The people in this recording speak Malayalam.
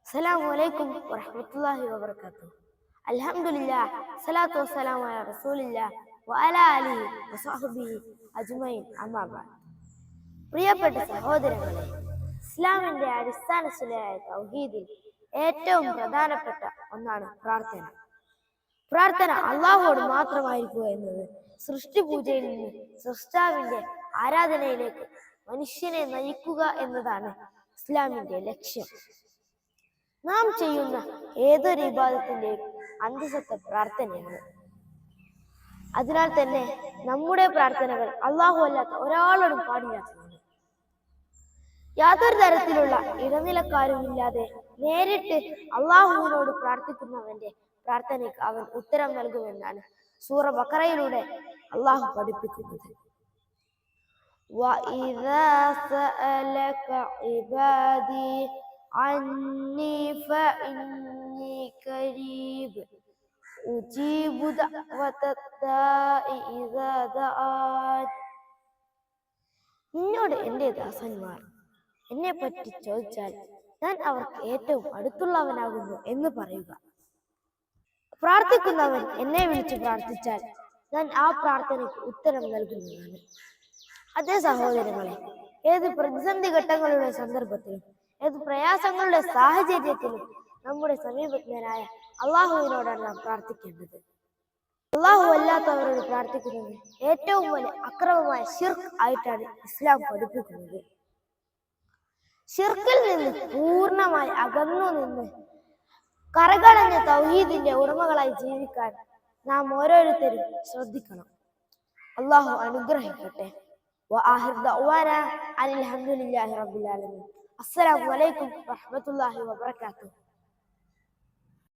അസ്സലാമു അലൈക്കും വറഹ്മത്തുള്ളാഹി വബറകാതുഹു. അൽഹംദുലില്ലാഹ് സ്വലാത്തു വസ്സലാമു അലാ റസൂലില്ലാഹ് വഅലാ ആലിഹി വസഹ്ബിഹി അജ്മഈൻ. അമ്മാ ബഅദ്. പ്രിയപ്പെട്ട സഹോദരങ്ങളെ, ഇസ്ലാമിന്റെ അടിസ്ഥാന ശിലയായ തൗഹീദിൽ ഏറ്റവും പ്രധാനപ്പെട്ട ഒന്നാണ് പ്രാർത്ഥന. പ്രാർത്ഥന അള്ളാഹുവോട് മാത്രമായിരിക്കുക എന്നത് സൃഷ്ടിപൂജയിൽ നിന്ന് സൃഷ്ടാവിന്റെ ആരാധനയിലേക്ക് മനുഷ്യനെ നയിക്കുക എന്നതാണ് ഇസ്ലാമിന്റെ ലക്ഷ്യം. നാം ചെയ്യുന്ന ഏതൊരു ഇബാദത്തിന്റെയും അന്തസത്ത പ്രാർത്ഥനയാണ്. അതിനാൽ തന്നെ നമ്മുടെ പ്രാർത്ഥനകൾ അള്ളാഹു അല്ലാത്ത ഒരാളോടും പാടില്ലാത്തതാണ്. യാതൊരു തരത്തിലുള്ള ഇടനിലക്കാരുമില്ലാതെ നേരിട്ട് അള്ളാഹുവിനോട് പ്രാർത്ഥിക്കുന്നവന്റെ പ്രാർത്ഥനയ്ക്ക് അവൻ ഉത്തരം നൽകുമെന്നാണ് സൂറ ബഖറയിലൂടെ അള്ളാഹു പഠിപ്പിക്കുന്നത്. وَإِذَا سَأَلَكَ عِبَادِي عَنِّي فَإِنِّي قَرِيبٌ أُجِيبُ دَعْوَةَ الدَّاعِ إِذَا دَعَانِ. നിന്നോട് എൻ്റെ ദാസന്മാർ എന്നെ പറ്റി ചോദിച്ചാൽ ഞാൻ അവർക്ക് ഏറ്റവും അടുത്തുള്ളവനാകുന്നു എന്ന് പറയുക. പ്രാർത്ഥിക്കുന്നവൻ എന്നെ വിളിച്ച് പ്രാർത്ഥിച്ചാൽ ഞാൻ ആ പ്രാർത്ഥനയ്ക്ക് ഉത്തരം നൽകുന്നതാണ്. അതേ സഹോദരങ്ങളെ, ഏത് പ്രതിസന്ധി ഘട്ടങ്ങളുടെ സന്ദർഭത്തിലും ഏത് പ്രയാസങ്ങളുടെ സാഹചര്യത്തിലും നമ്മുടെ സമീപജ്ഞനായ അള്ളാഹുവിനോടാണ് നാം പ്രാർത്ഥിക്കേണ്ടത്. അള്ളാഹു അല്ലാത്തവരോട് പ്രാർത്ഥിക്കുന്നത് ഏറ്റവും വലിയ അക്രമമായ ശിർക്ക് ആയിട്ടാണ് ഇസ്ലാം പഠിപ്പിക്കുന്നത്. ശിർക്കിൽ നിന്ന് പൂർണ്ണമായി അകന്നു നിന്ന് കരകളഞ്ഞ തൗഹീദിന്റെ ഉടമകളായി ജീവിക്കാൻ നാം ഓരോരുത്തരും ശ്രദ്ധിക്കണം. അള്ളാഹു അനുഗ്രഹിക്കട്ടെ. وآخر دعوانا أن الحمد لله رب العالمين. السلام عليكم ورحمة الله وبركاته.